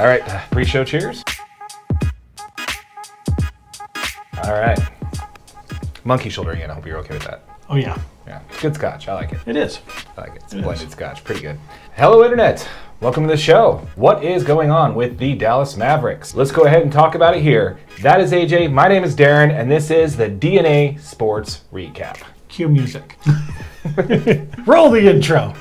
All right, pre-show cheers. All right. Monkey shoulder again. I hope you're okay with that. Oh, yeah. Yeah, good scotch. I like it. It is. I like it. It's blended scotch. Pretty good. Hello, Internet. Welcome to the show. What is going on with the Dallas Mavericks? Let's go ahead and talk about it here. That is AJ. My name is Darren, and this is the DNA Sports Recap. Cue music. Roll the intro.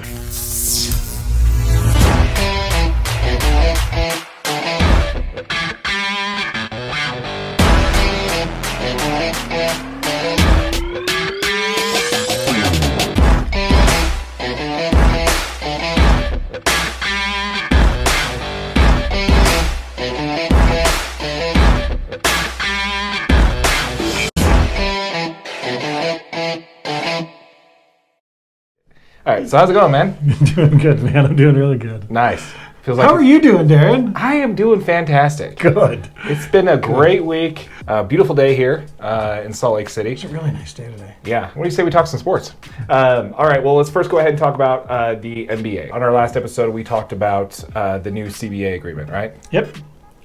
All right, so how's it going, man? Doing good, man. I'm doing really good. Nice. Feels like How are you doing, Darren? I am doing fantastic. Good. It's been a great week. Beautiful day here in Salt Lake City. It's a really nice day today. Yeah. What do you say we talk some sports? All right. Well, let's first go ahead and talk about the NBA. On our last episode, we talked about the new CBA agreement, right? Yep.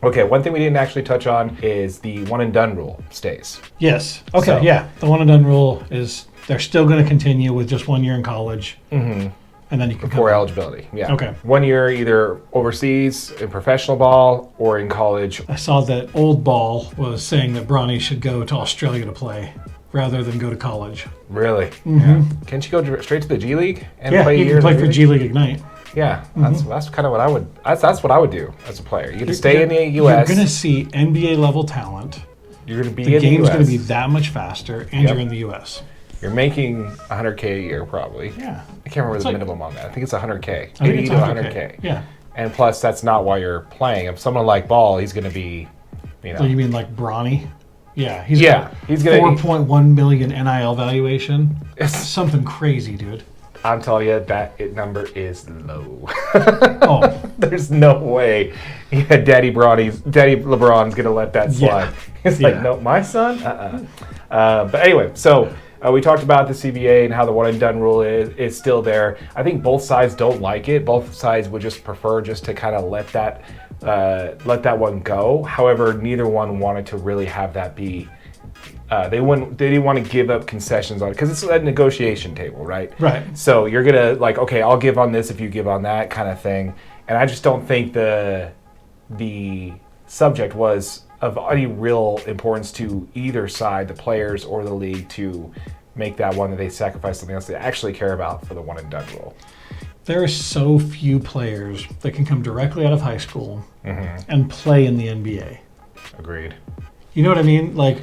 Okay. One thing we didn't actually touch on is the one and done rule stays. Yes. Okay, So- yeah. The one and done rule is they're still going to continue with just 1 year in college. Mm-hmm. And then you can For come eligibility, yeah. Okay. 1 year either overseas in professional ball or in college. I saw that Old Ball was saying that Bronny should go to Australia to play rather than go to college. Really? Mm-hmm. Yeah. Can't you go straight to the G League and Yeah, play a you year can in play the for League? G League Ignite. Yeah, that's kind of what I would. That's what I would do as a player. You get to stay in the U.S. You're going to see NBA level talent. You're going to be The in the game's U.S. going to be that much faster, and you're in the U.S. You're making $100K a year probably. Yeah. I can't remember It's the like- minimum on that. I think it's $100K. I think 80 it's to 100K. Yeah. And plus, that's not why you're playing. If someone like Ball, he's going to be, So you mean like Bronny? Yeah. He's Yeah, he's gonna- 4.1 million NIL valuation. Something crazy, dude. I'm telling you, number is low. Oh. There's no way. Yeah, Daddy LeBron's gonna let that slide. Yeah. It's like, Yeah. no, my son. But anyway, so we talked about the CBA and how the one and done rule is still there. I think both sides don't like it. Both sides would just prefer just to kind of let that one go. However, neither one wanted to really have that be. They didn't want to give up concessions on it because it's a negotiation table, right? Right. So you're gonna like, okay, I'll give on this if you give on that kind of thing. And I just don't think the subject was of any real importance to either side, the players or the league, to make that one that they sacrifice something else they actually care about for the one and done rule. There are so few players that can come directly out of high school and play in the NBA. Agreed. You know what I mean? Like,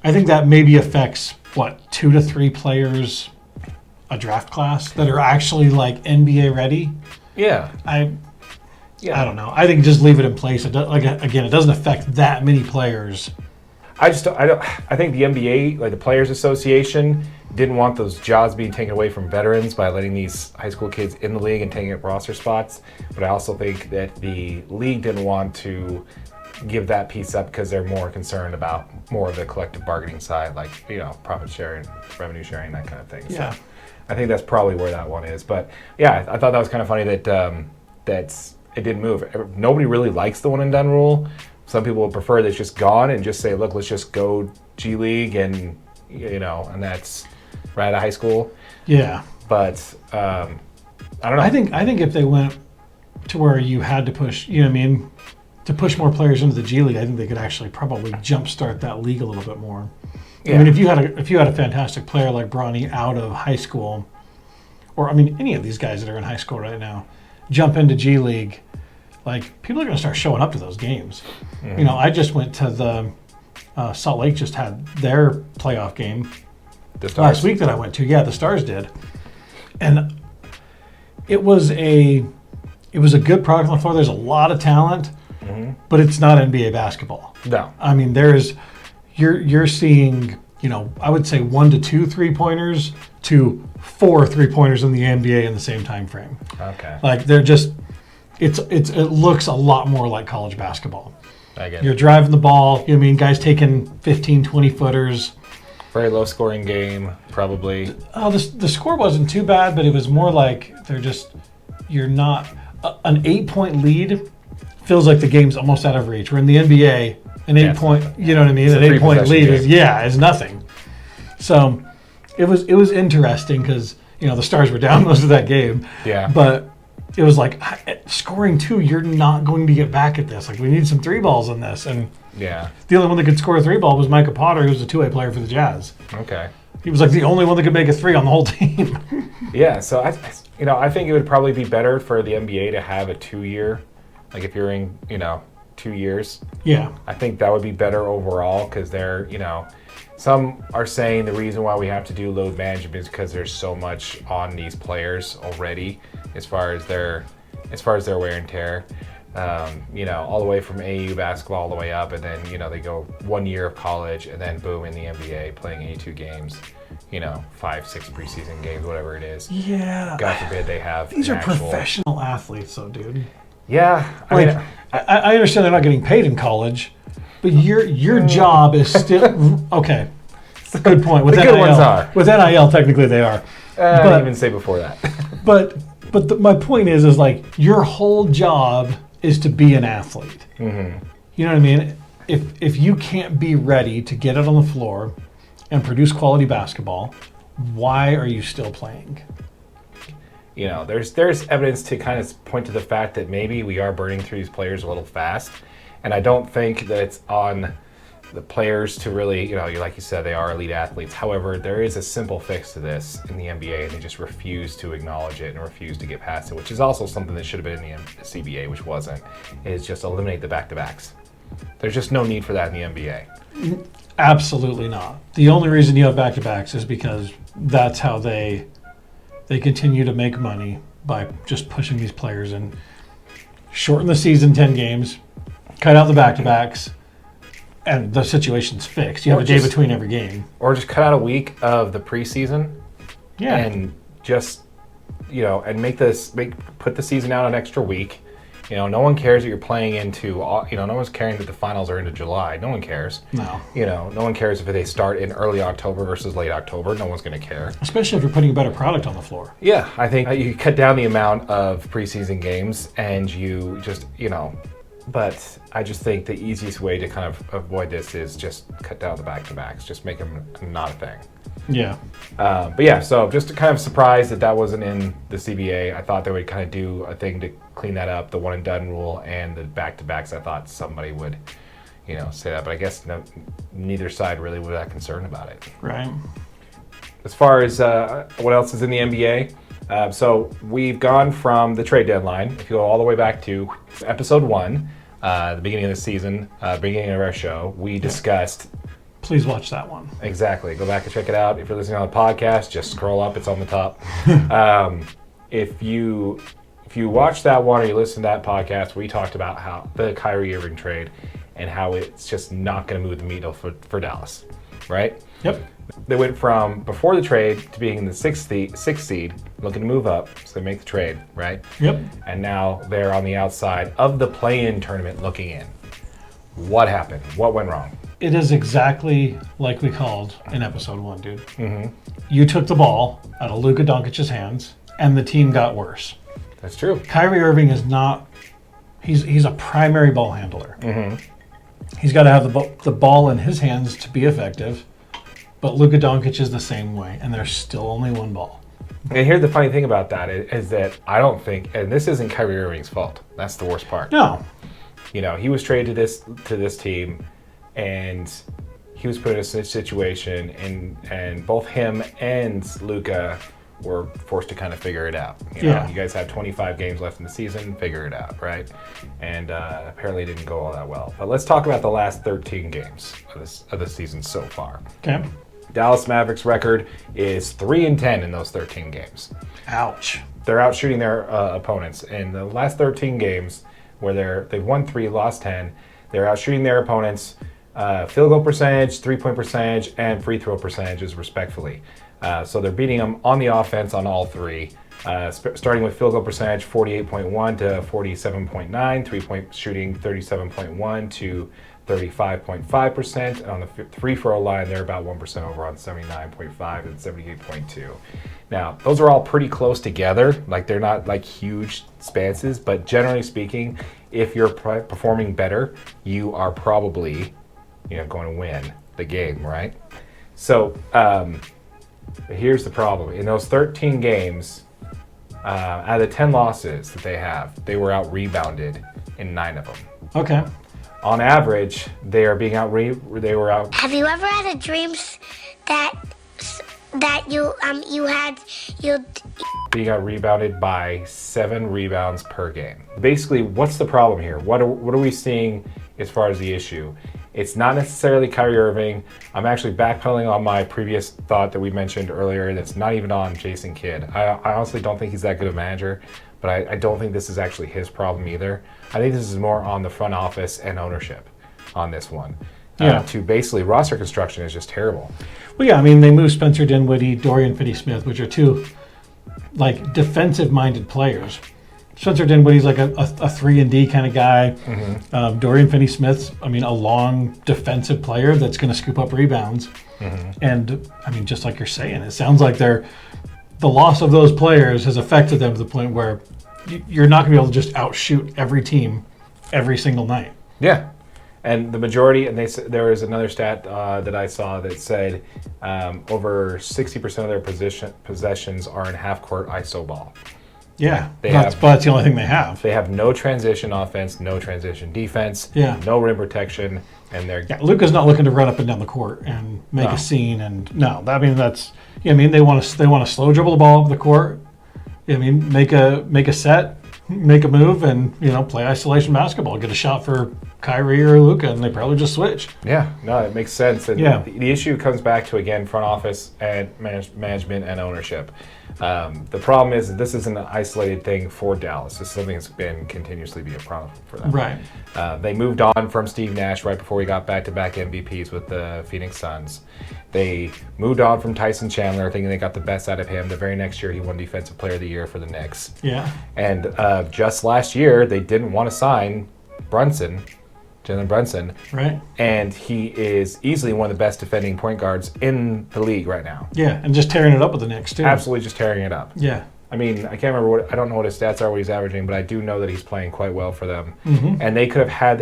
I think that maybe affects, 2 to 3 players a draft class that are actually like NBA ready. Yeah. I don't know. I think just leave it in place. It doesn't affect that many players. I think the NBA, like the Players Association, didn't want those jobs being taken away from veterans by letting these high school kids in the league and taking up roster spots. But I also think that the league didn't want to give that piece up because they're more concerned about more of the collective bargaining side, like, profit sharing, revenue sharing, that kind of thing. Yeah. So I think that's probably where that one is. But yeah, I thought that was kind of funny that it didn't move. Nobody really likes the one and done rule. Some people would prefer that it's just gone and just say, look, let's just go G League and and that's right out of high school. Yeah. But I don't know. I think if they went to where you had to push, to push more players into the G League, I think they could actually probably jumpstart that league a little bit more. Yeah. I mean, if you had a fantastic player like Bronny out of high school, or any of these guys that are in high school right now, jump into G League, like, people are going to start showing up to those games. Mm-hmm. I just went to the Salt Lake just had their playoff game The Stars. last week that I went to. Yeah, the Stars did, and it was a good product on the floor. There's a lot of talent, but it's not NBA basketball. No. I mean, you're seeing, I would say 1 to 2 3-pointers to 4 3-pointers in the NBA in the same time frame. Okay. Like, they're just, it looks a lot more like college basketball. I get You're it. driving the ball, guys taking 15, 20 footers. Very low scoring game, probably. Oh, the score wasn't too bad, but it was more like you're not, an 8-point lead feels like the game's almost out of reach. We're in the NBA, an 8-point, you know what I mean? An 8-point lead is nothing. So it was interesting because, the Stars were down most of that game. Yeah. But it was like, scoring 2, you're not going to get back at this. Like, we need some 3 balls in this. And yeah, the only one that could score a 3 ball was Micah Potter, who was a 2-way player for the Jazz. Okay. He was like the only one that could make a 3 on the whole team. Yeah, so I think it would probably be better for the NBA to have a 2-year, like if you're in, 2 years. Yeah. I think that would be better overall because they're, some are saying the reason why we have to do load management is because there's so much on these players already as far as their wear and tear. All the way from AAU basketball all the way up, and then they go 1 year of college, and then boom in the NBA playing 82 games, 5, 6 preseason games, whatever it is. Yeah. God forbid they have. These are professional athletes, though, dude. Yeah, I understand they're not getting paid in college, but your job is still okay. Good point. With the NIL, good ones are. With NIL, technically they are. I didn't even say before that. my point is like your whole job is to be an athlete. Mm-hmm. You know what I mean? If you can't be ready to get out on the floor and produce quality basketball, why are you still playing? There's evidence to kind of point to the fact that maybe we are burning through these players a little fast, and I don't think that it's on the players to really, like you said, they are elite athletes. However, there is a simple fix to this in the NBA, and they just refuse to acknowledge it and refuse to get past it, which is also something that should have been in the CBA, which wasn't, is just eliminate the back-to-backs. There's just no need for that in the NBA. Absolutely not. The only reason you have back-to-backs is because that's how they continue to make money by just pushing these players in. Shorten the season 10 games, cut out the back-to-backs, and the situation's fixed. You have a day between every game. Or just cut out a week of the preseason. Yeah. And just, and put the season out an extra week. No one cares that you're playing into, no one's caring that the finals are into July. No one cares. No. No one cares if they start in early October versus late October. No one's going to care. Especially if you're putting a better product on the floor. Yeah, I think you cut down the amount of preseason games and you just, but I just think the easiest way to kind of avoid this is just cut down the back-to-backs. Just make them not a thing. Yeah. But yeah, so just kind of surprised that wasn't in the CBA. I thought they would kind of do a thing to clean that up, the one and done rule and the back-to-backs. I thought somebody would, say that. But I guess neither side really was that concerned about it. Right. As far as what else is in the NBA, so we've gone from the trade deadline. If you go all the way back to episode 1, the beginning of the season, beginning of our show, we discussed. Please watch that one. Exactly. Go back and check it out. If you're listening on the podcast, just scroll up. It's on the top. If you watch that one or you listen to that podcast, we talked about how the Kyrie Irving trade and how it's just not going to move the needle for Dallas, right? Yep. They went from before the trade to being in the sixth seed, looking to move up, so they make the trade, right? Yep. And now they're on the outside of the play-in tournament looking in. What happened? What went wrong? It is exactly like we called in episode 1, dude. Mm-hmm. You took the ball out of Luka Doncic's hands, and the team got worse. That's true. Kyrie Irving is not. He's a primary ball handler. Mm-hmm. He's got to have the ball in his hands to be effective. But Luka Doncic is the same way, and there's still only one ball. And here's the funny thing about that is that I don't think, and this isn't Kyrie Irving's fault. That's the worst part. No. He was traded to this team, and he was put in a situation, and both him and Luka were forced to kind of figure it out. You guys have 25 games left in the season, figure it out, right? And apparently it didn't go all that well. But let's talk about the last 13 games of the season so far. Okay. Dallas Mavericks record is 3-10 in those 13 games. Ouch. They're out shooting their opponents. In the last 13 games, where they've won 3, lost 10, they're out shooting their opponents field goal percentage, 3-point percentage, and free throw percentages, respectfully. So they're beating them on the offense on all 3. Starting with field goal percentage, 48.1 to 47.9, 3-point shooting, 37.1 to 35.5%. And on the free throw line, they're about 1% over on 79.5 and 78.2. Now, those are all pretty close together. Like, they're not like huge spanses, but generally speaking, if you're performing better, you are probably, going to win the game, right? So here's the problem. In those 13 games, out of the 10 losses that they were out-rebounded in 9 of them. Okay. On average, they were out. Have you ever had a dream that you being out rebounded by 7 rebounds per game? Basically, what's the problem here? What are we seeing as far as the issue? It's not necessarily Kyrie Irving. I'm actually backpedaling on my previous thought that we mentioned earlier. That's not even on Jason Kidd. I honestly don't think he's that good a manager, but I don't think this is actually his problem either. I think this is more on the front office and ownership on this one. Yeah. To basically roster construction is just terrible. Well, yeah, I mean, they moved Spencer Dinwiddie, Dorian Finney-Smith, which are two defensive-minded players. Spencer Dinwiddie's like a 3-and-D kind of guy. Mm-hmm. Dorian Finney-Smith's, a long defensive player that's going to scoop up rebounds. Mm-hmm. And, just like you're saying, it sounds like the loss of those players has affected them to the point where you're not going to be able to just outshoot every team every single night. Yeah. And the majority, and there was another stat that I saw that said over 60% of their possessions are in half-court iso ball. Yeah, that's the only thing they have. They have no transition offense, no transition defense, no rim protection, and Luka's not looking to run up and down the court and make a scene. And they want to slow dribble the ball up the court. Make a set, make a move, and play isolation basketball. Get a shot for Kyrie or Luka, and they probably just switch. Yeah, no, it makes sense. And the issue comes back to, again, front office and management and ownership. The problem is that this isn't an isolated thing for Dallas. This is something that's been continuously be a problem for them. Right. They moved on from Steve Nash right before he got back-to-back MVPs with the Phoenix Suns. They moved on from Tyson Chandler, thinking they got the best out of him. The very next year, he won Defensive Player of the Year for the Knicks. Yeah. And just last year, they didn't want to sign Jalen Brunson. Right. And he is easily one of the best defending point guards in the league right now. Yeah, and just tearing it up with the Knicks, too. Absolutely just tearing it up. Yeah. I can't remember I don't know what his stats are, what he's averaging, but I do know that he's playing quite well for them. Mm-hmm. And they could have had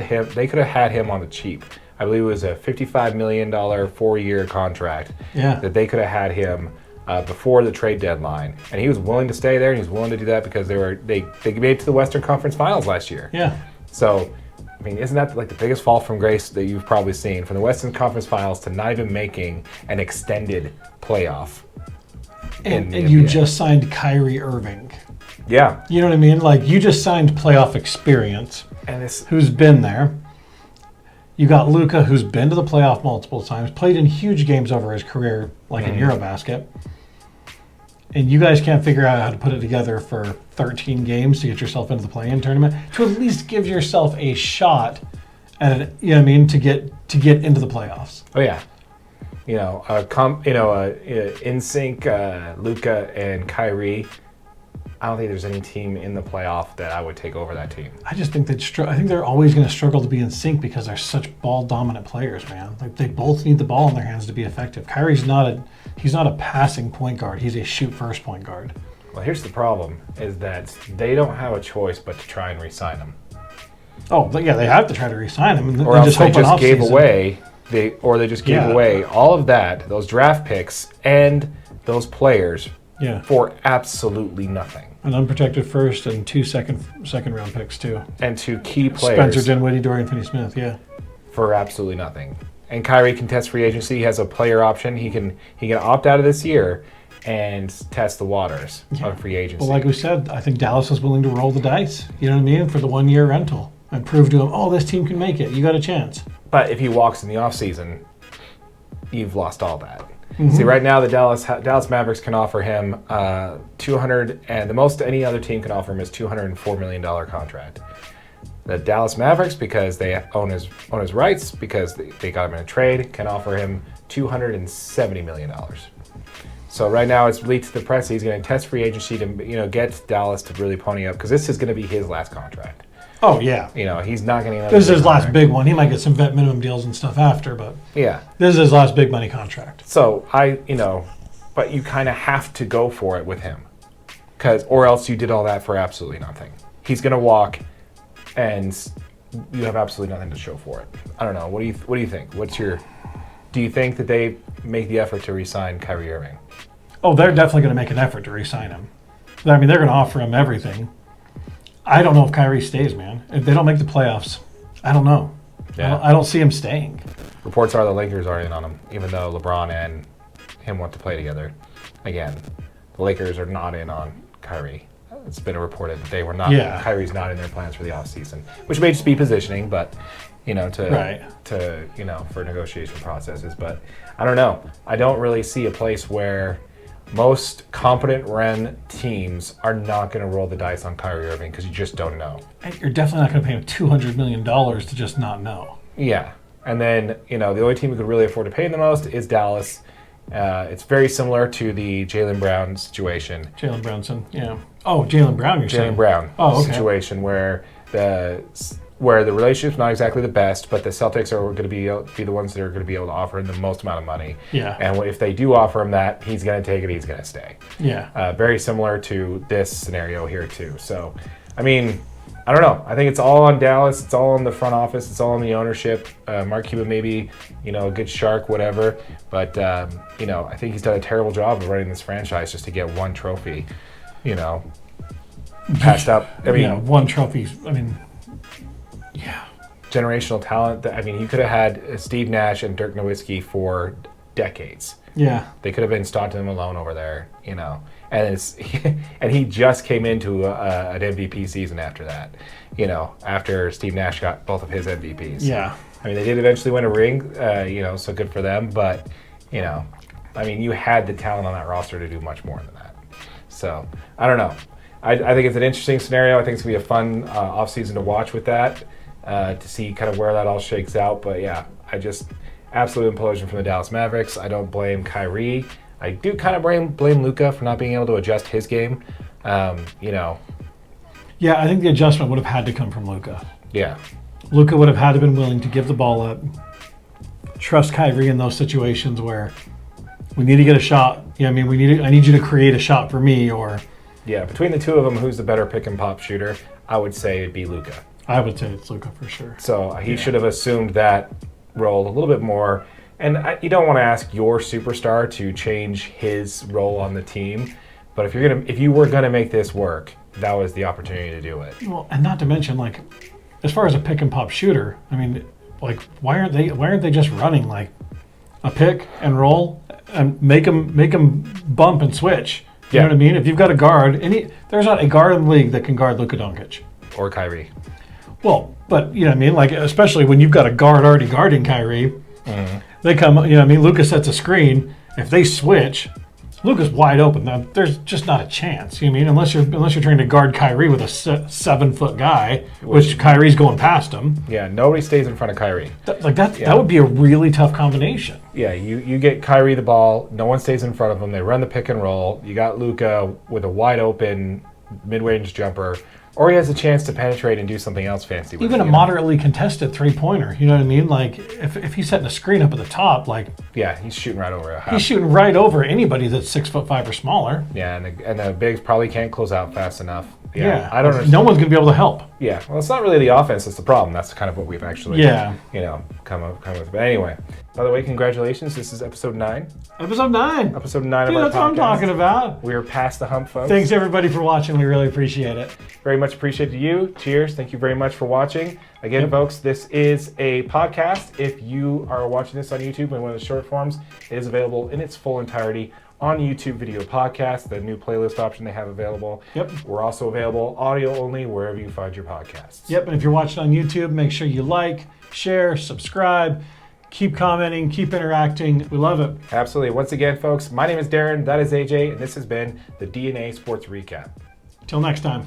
him on the cheap. I believe it was a $55 million 4-year contract that they could have had him before the trade deadline. And he was willing to stay there, and he was willing to do that because they made it to the Western Conference Finals last year. Yeah. So, isn't that like the biggest fall from grace that you've probably seen? From the Western Conference Finals to not even making an extended playoff. And you just signed Kyrie Irving. Yeah. You know what I mean? You just signed playoff experience. And who's been there. You got Luka, who's been to the playoff multiple times, played in huge games over his career, in Eurobasket. And you guys can't figure out how to put it together for 13 games to get yourself into the play-in tournament, to at least give yourself a shot at it, to get into the playoffs. Oh yeah. In sync, Luka and Kyrie. I don't think there's any team in the playoff that I would take over that team. I just think I think they're always going to struggle to be in sync because they're such ball-dominant players, man. They both need the ball in their hands to be effective. Kyrie's not a passing point guard. He's a shoot-first point guard. Well, here's the problem: is that they don't have a choice but to try and re-sign him. Oh, but yeah, they have to try to re-sign him, or else they just gave away. They just gave away all of that, those draft picks and those players for absolutely nothing. An unprotected first and 2 second round picks too. And 2 key players. Spencer Dinwiddie, Dorian Finney-Smith, for absolutely nothing. And Kyrie can test free agency. He has a player option. He can opt out of this year and test the waters on free agency. Well, like we said, I think Dallas is willing to roll the dice. You know what I mean? For the 1-year rental and prove to him, this team can make it. You got a chance. But if he walks in the offseason, you've lost all that. Mm-hmm. See, right now the Dallas Mavericks can offer him $200, and the most any other team can offer him is $204 million contract. The Dallas Mavericks, because they own his rights, because they got him in a trade, can offer him $270 million. So right now it's leaked to the press. He's going to test free agency to get Dallas to really pony up, because this is going to be his last contract. Oh yeah. He's not getting another. This is his last big one. He might get some vet minimum deals and stuff after, but this is his last big money contract. So but you kind of have to go for it with him, or else you did all that for absolutely nothing. He's going to walk and you have absolutely nothing to show for it. I don't know. What do you think? Do you think that they make the effort to re-sign Kyrie Irving? Oh, they're definitely going to make an effort to re-sign him. I mean, they're going to offer him everything. I don't know if Kyrie stays, man. If they don't make the playoffs, I don't know. Yeah. I don't see him staying. Reports are the Lakers are in on him, even though LeBron and him want to play together. Again, the Lakers are not in on Kyrie. It's been reported that they were not. Yeah. Kyrie's not in their plans for the offseason, which may just be positioning, but for negotiation processes. But I don't know. I don't really see a place where most competent Ren teams are not going to roll the dice on Kyrie Irving because you just don't know. And you're definitely not going to pay him $200 million to just not know. Yeah. And then, the only team who could really afford to pay him the most is Dallas. It's very similar to the Jaylen Brown situation. Jaylen Brownson, yeah. Oh, Jaylen Brown, you're saying? Jaylen Brown situation where the relationship's not exactly the best, but the Celtics are going to be the ones that are going to be able to offer him the most amount of money. Yeah. And if they do offer him that, he's going to take it. He's going to stay. Yeah. Very similar to this scenario here too. So, I mean, I don't know. I think it's all on Dallas. It's all on the front office. It's all on the ownership. Mark Cuban maybe, a good shark, whatever. But, I think he's done a terrible job of running this franchise just to get one trophy, passed up. I mean, one trophy. I mean, yeah. Generational talent. He could have had Steve Nash and Dirk Nowitzki for decades. Yeah. They could have been Stockton and Malone over there, And and he just came into an MVP season after that, after Steve Nash got both of his MVPs. Yeah. They did eventually win a ring, so good for them. But, you had the talent on that roster to do much more than that. So, I don't know. I think it's an interesting scenario. I think it's going to be a fun offseason to watch with that, to see kind of where that all shakes out. But, yeah, absolute implosion from the Dallas Mavericks. I don't blame Kyrie. I do kind of blame Luka for not being able to adjust his game. Yeah, I think the adjustment would have had to come from Luka. Yeah. Luka would have had to been willing to give the ball up, trust Kyrie in those situations where we need to get a shot. I need you to create a shot for me, or. Yeah, between the two of them, who's the better pick and pop shooter? I would say it'd be Luka. I would say it's Luka for sure. So he should have assumed that role a little bit more. And you don't want to ask your superstar to change his role on the team, but if you were gonna make this work, that was the opportunity to do it. Well, and not to mention, as far as a pick and pop shooter, why aren't they just running a pick and roll and make them bump and switch? You know what I mean? If you've got a guard, there's not a guard in the league that can guard Luka Doncic or Kyrie. Well, but you know what I mean? Especially when you've got a guard already guarding Kyrie. Mm-hmm. They come, Luka sets a screen. If they switch, Luka's wide open. Now, there's just not a chance. Unless you're trying to guard Kyrie with a 7-foot guy, which Kyrie's going past him. Yeah, nobody stays in front of Kyrie. That would be a really tough combination. Yeah, you get Kyrie the ball. No one stays in front of him. They run the pick and roll. You got Luka with a wide open mid-range jumper. Or he has a chance to penetrate and do something else fancy with Even a moderately contested three-pointer, you know what I mean? If he's setting a screen up at the top, yeah, he's shooting right over a half. He's shooting right over anybody that's 6'5" or smaller. Yeah, and the bigs probably can't close out fast enough. Yeah, I don't understand. No one's going to be able to help. Yeah, well, it's not really the offense that's the problem. That's kind of what we've actually, come with. But anyway, by the way, congratulations. This is episode 9. Episode 9. Episode 9 Dude, of our podcast. That's what I'm talking about. We're past the hump, folks. Thanks, everybody, for watching. We really appreciate it. Very much appreciate you. Cheers. Thank you very much for watching. Again, folks, this is a podcast. If you are watching this on YouTube in one of the short forms, it is available in its full entirety on YouTube Video Podcast, the new playlist option they have available. Yep. We're also available audio only wherever you find your podcasts. Yep, and if you're watching on YouTube, make sure you like, share, subscribe, keep commenting, keep interacting. We love it. Absolutely. Once again, folks, my name is Darren, that is AJ, and this has been the DNA Sports Recap. Till next time.